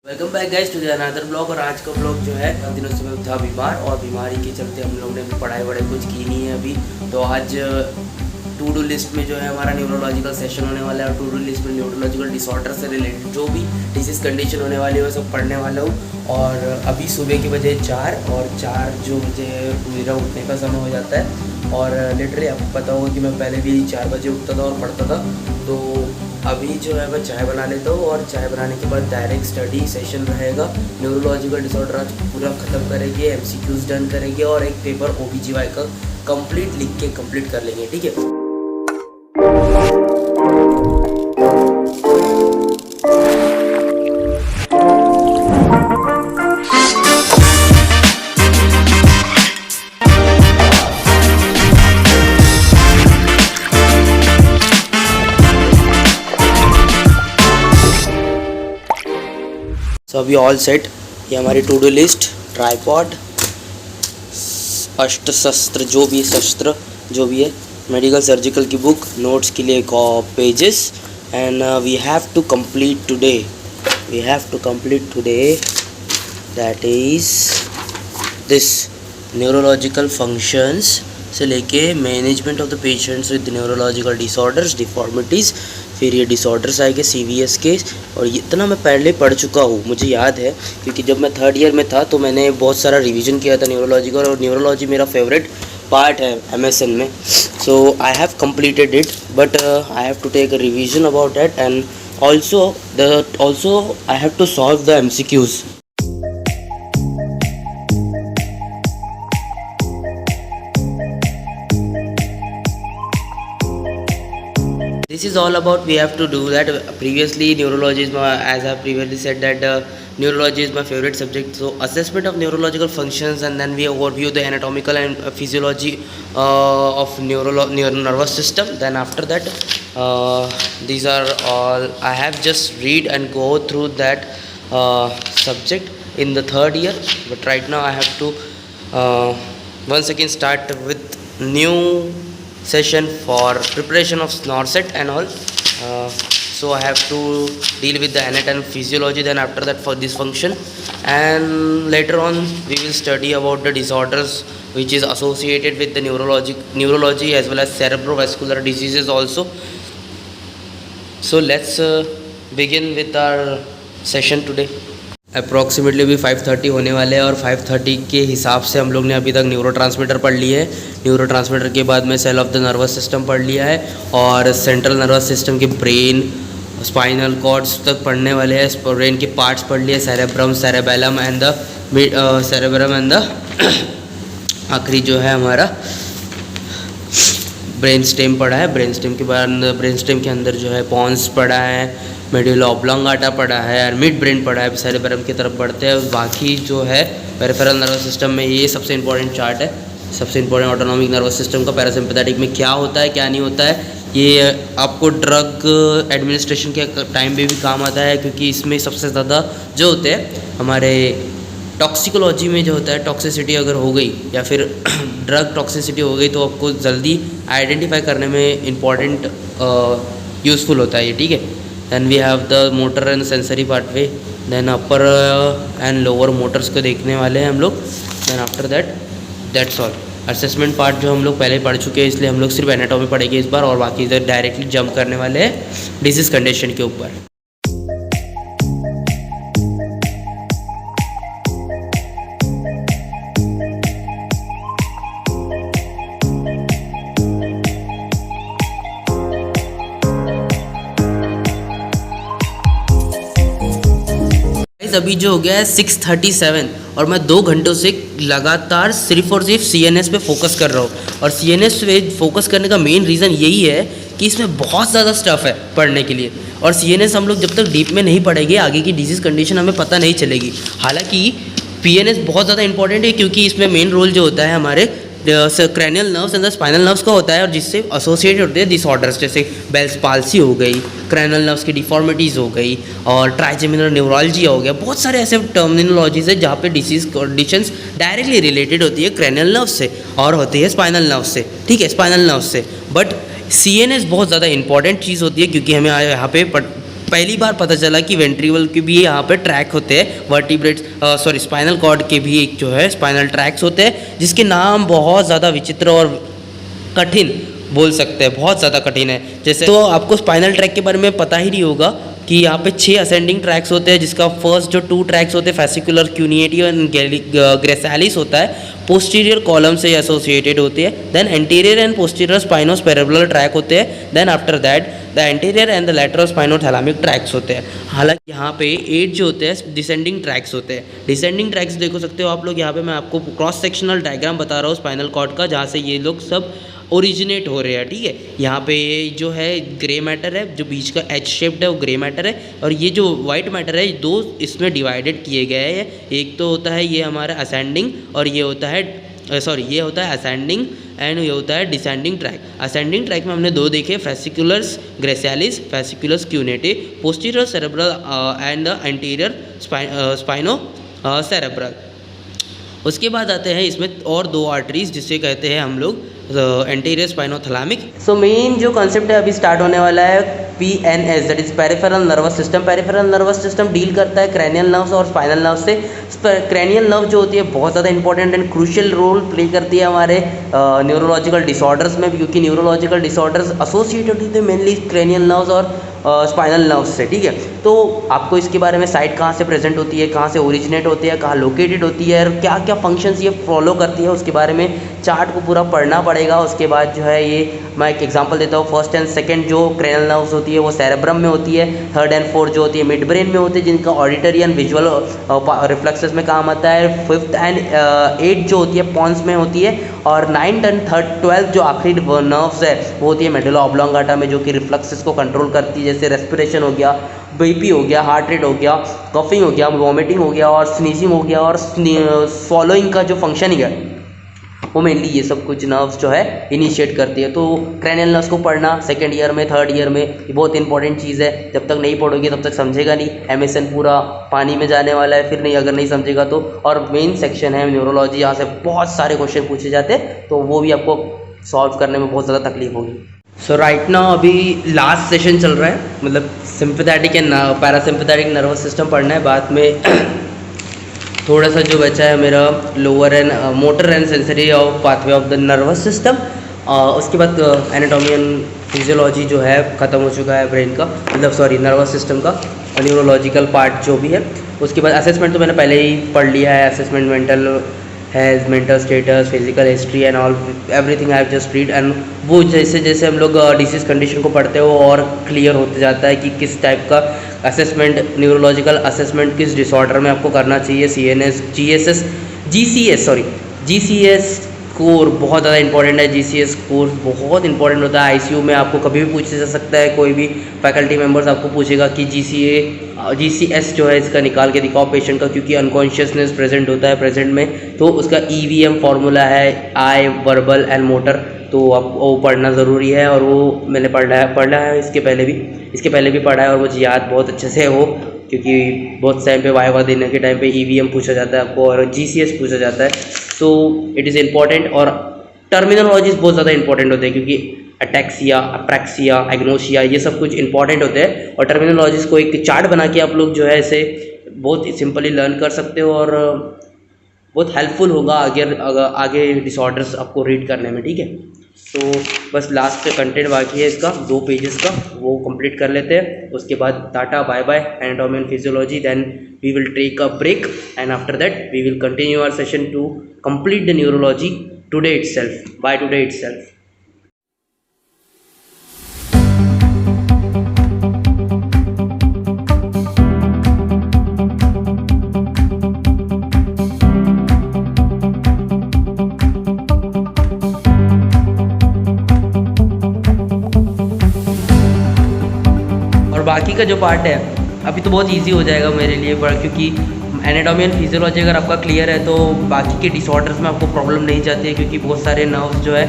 Welcome back guys to another blog. और आज का ब्लॉग जो है दिनों से मैं था बीमार और बीमारी के चलते हम लोग ने अभी पढ़ाई वढ़ाई कुछ की नहीं है अभी। तो आज टू डू लिस्ट में जो है हमारा न्यूरोलॉजिकल सेशन होने वाला है और टू डू लिस्ट में न्यूरोलॉजिकल डिसऑर्डर से रिलेटेड जो भी डिसीज़ कंडीशन होने वाली है वो सब पढ़ने वाला हूँ। और अभी सुबह के बजे 4 जो बजे मेरा उठने का समय हो जाता है। और लिटरली आपको पता होगा कि मैं पहले भी 4 बजे उठता था और पढ़ता था। तो अभी जो है मैं चाय बना लेता हूँ और चाय बनाने के बाद डायरेक्ट स्टडी सेशन रहेगा। न्यूरोलॉजिकल डिसऑर्डर आज पूरा ख़त्म करेंगे, एमसीक्यूज डन करेंगे और एक पेपर ओबीजीवाई का कंप्लीट लिख के कंप्लीट कर लेंगे, ठीक है। तो अभी ऑल सेट। ये हमारी टू डू लिस्ट, ट्राईपॉड, अष्ट शस्त्र जो भी शस्त्र जो भी है, मेडिकल सर्जिकल की बुक, नोट्स के लिए pages and we have to complete today that is this neurological functions से लेके management of the patients with neurological disorders, deformities, फिर ये डिसऑर्डर्स आएंगे CVS के। और इतना मैं पहले पढ़ चुका हूँ, मुझे याद है क्योंकि जब मैं 3rd ईयर में था तो मैंने बहुत सारा रिवीजन किया था न्यूरोलॉजी का। और न्यूरोलॉजी मेरा फेवरेट पार्ट है MSN में। So I have completed it but I have to take a revision about that and also I have to solve the MCQs. This is all about we have to do that. Previously neurology is my, as I previously said that neurology is my favorite subject. So assessment of neurological functions and then we overview the anatomical and physiology of nervous system. Then after that these are all I have just read and go through that subject in the 3rd year. But right now I have to once again start with new session for preparation of SNORCET and all. So I have to deal with the anatomy and physiology then after that for this function, and later on we will study about the disorders which is associated with the neurology as well as cerebrovascular diseases also. So let's begin with our session today. Approximately भी 5:30 होने वाले हैं और 5:30 के हिसाब से हम लोग ने अभी तक न्यूरोट्रांसमीटर पढ़ लिए है। न्यूरोट्रांसमीटर के बाद में cell of the nervous system पढ़ लिया है और सेंट्रल नर्वस सिस्टम के ब्रेन, स्पाइनल कॉर्ड्स तक पढ़ने वाले हैं। ब्रेन के पार्ट्स पढ़ लिए, सेरेब्रम, सेरेबेलम एंड द आखिरी जो है हमारा ब्रेन स्टेम पढ़ा है। ब्रेन स्टेम के बाद ब्रेन स्टेम के अंदर जो है पॉन्स पढ़ा है, मेडुला ऑब्लोंगाटा पढ़ा है और मिड ब्रेन पढ़ा है। सेरेब्रम की तरफ बढ़ते हैं। बाकी जो है पेरिफेरल नर्वस सिस्टम में ये सबसे इंपॉर्टेंट चार्ट है, सबसे इंपॉर्टेंट ऑटोनॉमिक नर्वस सिस्टम का। पैरासिम्पैथेटिक में क्या होता है क्या नहीं होता है, ये आपको ड्रग एडमिनिस्ट्रेशन के टाइम पे भी काम आता है क्योंकि इसमें सबसे ज़्यादा जो होते हैं हमारे टॉक्सिकोलॉजी में जो होता है, टॉक्सिसिटी अगर हो गई या फिर ड्रग टॉक्सिसिटी हो गई तो आपको जल्दी आइडेंटिफाई करने में इम्पॉर्टेंट यूज़फुल होता है ये, ठीक है। Then we have the motor and sensory pathway, then upper and lower motors को देखने वाले हैं हम लोग। then after that that's all. Assessment part जो हम लोग पहले पढ़ चुके हैं इसलिए हम लोग सिर्फ एनाटॉमी पढ़ेंगे इस बार और बाकी इधर डायरेक्टली जंप करने वाले हैं डिजीज़ कंडीशन के ऊपर। अभी जो हो गया है 6:37 और मैं 2 घंटों से लगातार सिर्फ और सिर्फ CNS पे फोकस कर रहा हूँ। और CNS पे फोकस करने का मेन रीज़न यही है कि इसमें बहुत ज़्यादा स्टफ़ है पढ़ने के लिए। और CNS हम लोग जब तक डीप में नहीं पढ़ेंगे आगे की डिजीज़ कंडीशन हमें पता नहीं चलेगी। हालांकि PNS बहुत ज़्यादा इंपॉर्टेंट है क्योंकि इसमें मेन रोल जो होता है हमारे cranial nerves and the spinal nerves का होता है और जिससे एसोसिएटेड होते हैं डिसऑर्डर्स जैसे बेल्स पाल्सी हो गई, क्रैनियल नर्व्स की डिफॉर्मिटीज़ हो गई और ट्राइजेमिनल न्यूरोलॉजी हो गया। बहुत सारे ऐसे टर्मिनोलॉजीज है जहाँ पे डिसीज़ कंडीशंस डायरेक्टली रिलेटेड होती है क्रैनियल नर्व से और होती है स्पाइनल नर्व से, ठीक है, स्पाइनल नर्व से। बट CNS बहुत ज़्यादा इंपॉर्टेंट चीज़ होती है क्योंकि हमें यहाँ पे पहली बार पता चला कि वेंट्रिकल के भी यहाँ पे ट्रैक होते हैं, वर्टिब्रेट्स स्पाइनल कॉर्ड के भी एक जो है स्पाइनल ट्रैक्स होते हैं, जिसके नाम बहुत ज़्यादा विचित्र और कठिन बोल सकते हैं, बहुत ज़्यादा कठिन है। जैसे तो आपको स्पाइनल ट्रैक के बारे में पता ही नहीं होगा कि यहाँ पे 6 असेंडिंग ट्रैक्स होते हैं, जिसका फर्स्ट जो 2 ट्रैक्स होते हैं फेसिकुलर क्यूनिएटी एंड ग्रेसालिस होता है, पोस्टीरियर कॉलम से एसोसिएटेड होती है। Then anterior and posterior spinocerebellar tract होते हैं। Then after that the anterior and the lateral spinothalamic tracts होते हैं। हालांकि यहाँ पे 8 जो होते हैं डिसेंडिंग ट्रैक्स होते हैं। डिसेंडिंग ट्रैक्स देखो सकते हो आप लोग, यहाँ पे मैं आपको क्रॉस सेक्शनल डायग्राम बता रहा हूँ स्पाइनल कॉर्ड का, जहाँ से ये लोग सब ओरिजिनेट हो रहे हैं, ठीक है। यहाँ पे ये जो है ग्रे मैटर है, जो बीच का एच शेप्ड है वो ग्रे मैटर है, और ये जो वाइट मैटर है 2 इसमें डिवाइडेड किए गए हैं। एक तो होता है ये हमारा असेंडिंग और ये होता है ये होता है असेंडिंग एंड ये होता है डिसेंडिंग ट्रैक। असेंडिंग ट्रैक में हमने 2 देखे, fasciculus gracilis, fasciculus cuneatus, posterior cerebral and the anterior spino cerebral. उसके बाद आते हैं इसमें और 2 आर्टरीज, जिसे कहते हैं हम लोग एंटीरियर स्पाइनोथैलेमिक। सो मेन जो कॉन्सेप्ट है अभी स्टार्ट होने वाला है PNS, that is peripheral nervous system. Peripheral nervous system deal करता है क्रैनियल नर्व्स और स्पाइनल नर्व से। क्रैनियल नर्व जो होती है बहुत ज़्यादा important and crucial role play करती है हमारे न्यूरोलॉजिकल डिसऑर्डर्स में, क्योंकि न्यूरोलॉजिकल डिसऑर्डर्स एसोसिएटेड होते हैं मेनली क्रैनियल नर्व्स और स्पाइनल नर्व्स से, ठीक है। तो आपको इसके बारे में साइट कहाँ से प्रेजेंट होती है, कहाँ से ओरिजिनेट होती है, कहाँ लोकेटेड होती है और क्या क्या फंक्शंस ये फॉलो करती है, उसके बारे में चार्ट को पूरा पढ़ना पड़ेगा। उसके बाद जो है ये मैं एक एग्जांपल देता हूँ। फर्स्ट एंड सेकंड जो क्रैनियल नर्व्स होती है वो सेरेब्रम में होती है। थर्ड एंड फोर्थ जो होती है मिड ब्रेन में होती है, जिनका ऑडिटरी एंड विजुअल रिफ्लेक्सेस में काम आता है। फिफ्थ एंड 8 जो होती है पॉन्स में होती है, और 9th एंड 12th जो आखिरी नर्व्स है वो होती है मेडुला ऑब्लोंगाटा में, जो कि रिफ्लेक्सेस को कंट्रोल करती है, जैसे रेस्पिरेशन हो गया, बीपी हो गया, हार्ट रेट हो गया, कफिंग हो गया, वॉमिटिंग हो गया और स्नीजिंग हो गया, और swallowing का जो फंक्शनिंग है वो मेनली ये सब कुछ नर्व्स जो है इनिशिएट करती है। तो क्रैनियल नर्व्स को पढ़ना सेकेंड ईयर में, थर्ड ईयर में ये बहुत इंपॉर्टेंट चीज़ है। जब तक नहीं पढ़ोगे तब तक समझेगा नहीं, MSN पूरा पानी में जाने वाला है फिर नहीं, अगर नहीं समझेगा तो। और मेन सेक्शन है न्यूरोलॉजी, यहाँ से बहुत सारे क्वेश्चन पूछे जाते हैं, तो वो भी आपको सॉल्व करने में बहुत ज़्यादा तकलीफ होगी। सो राइट नाउ अभी लास्ट सेशन चल रहा है, मतलब sympathetic and parasympathetic nervous system पढ़ना है। बाद में थोड़ा सा जो बचा है मेरा lower and motor and sensory of pathway of the nervous system. उसके बाद एनाटॉमी एंड फिजियोलॉजी जो है ख़त्म हो चुका है ब्रेन का, मतलब नर्वस सिस्टम का, न्यूरोलॉजिकल पार्ट जो भी है। उसके बाद असेसमेंट तो मैंने पहले ही पढ़ लिया है, assessment mental health, mental status, physical history and all everything I have just read. And वो जैसे जैसे हम लोग डिसीज़ कंडीशन को पढ़ते हो और क्लियर होते जाता है कि किस टाइप का असेसमेंट, न्यूरोलॉजिकल असेसमेंट किस डिसऑर्डर में आपको करना चाहिए। CNS, GCS स्कोर बहुत ज़्यादा इंपॉर्टेंट है। GCS स्कोर बहुत इंपॉर्टेंट होता है। ICU में आपको कभी भी पूछा जा सकता है, कोई भी फैकल्टी मेंबर्स आपको पूछेगा कि GCS जो है इसका निकाल के दिखाओ पेशेंट का, क्योंकि अनकॉन्शियसनेस प्रेजेंट होता है प्रेजेंट में। तो उसका EVM फार्मूला है आई, वर्बल एंड मोटर, तो आप वो पढ़ना ज़रूरी है। और वो मैंने पढ़ा है इसके पहले भी पढ़ा है, और मुझे याद बहुत अच्छे से हो, क्योंकि बहुत टाइम पे वाइवा देने के टाइम पे EVM पूछा जाता है आपको और GCS पूछा जाता है। So it is important. और टर्मिनोलॉजीज बहुत ज़्यादा इंपॉर्टेंट होते हैं, क्योंकि अटैक्सिया, अप्रैक्सिया, एग्नोसिया ये सब कुछ इंपॉर्टेंट होते हैं। और टर्मिनोलॉजीज को एक चार्ट बना के आप लोग जो है इसे बहुत सिंपली लर्न कर सकते हो, और बहुत हेल्पफुल होगा आगे डिसऑर्डर्स आपको रीड करने में, ठीक है। तो बस लास्ट कंटेंट बाकी है इसका 2 पेजेस का, वो कंप्लीट कर लेते हैं। उसके बाद ta-ta bye bye, anatomy and physiology, then we will take a break and after that we will continue our session to complete the neurology today itself, by today itself. बाकी का जो पार्ट है अभी तो बहुत इजी हो जाएगा मेरे लिए, क्योंकि एनाटॉमी एंड फिजियोलॉजी अगर आपका क्लियर है तो बाकी के डिसऑर्डर्स में आपको प्रॉब्लम नहीं जाती है, क्योंकि बहुत सारे नर्व्स जो है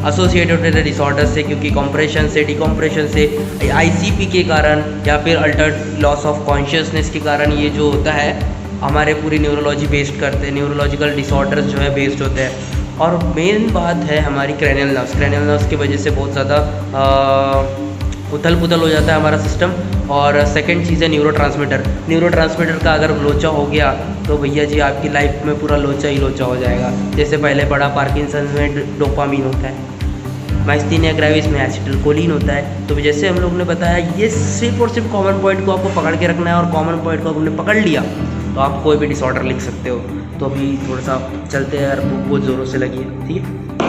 एसोसिएटेड होते हैं डिसऑर्डर से, क्योंकि कंप्रेशन से, डिकम्प्रेशन से, ICP के कारण या फिर अल्टर्ड लॉस ऑफ कॉन्शियसनेस के कारण ये जो होता है हमारे पूरी न्यूरोलॉजी बेस्ड करते हैं, न्यूरोलॉजिकल डिसऑर्डर्स जो है बेस्ड होते हैं। और मेन बात है हमारी क्रैनियल नर्व्स की वजह से बहुत ज़्यादा उथल पुथल हो जाता है हमारा सिस्टम। और सेकंड चीज़ है न्यूरोट्रांसमीटर का अगर लोचा हो गया तो भैया जी आपकी लाइफ में पूरा लोचा ही लोचा हो जाएगा। जैसे पहले पढ़ा पार्किंसन में डोपामीन होता है, माइस्थीनिया ग्रेविस में एसिटिलकोलिन होता है। तो जैसे हम लोग ने बताया ये सिर्फ और सिर्फ कॉमन पॉइंट को आपको पकड़ के रखना है, और कॉमन पॉइंट को आपने पकड़ लिया तो आप कोई भी डिसऑर्डर लिख सकते हो। तो अभी थोड़ा सा चलते हैं यार, भूख बहुत ज़ोरों से लगी है, ठीक है।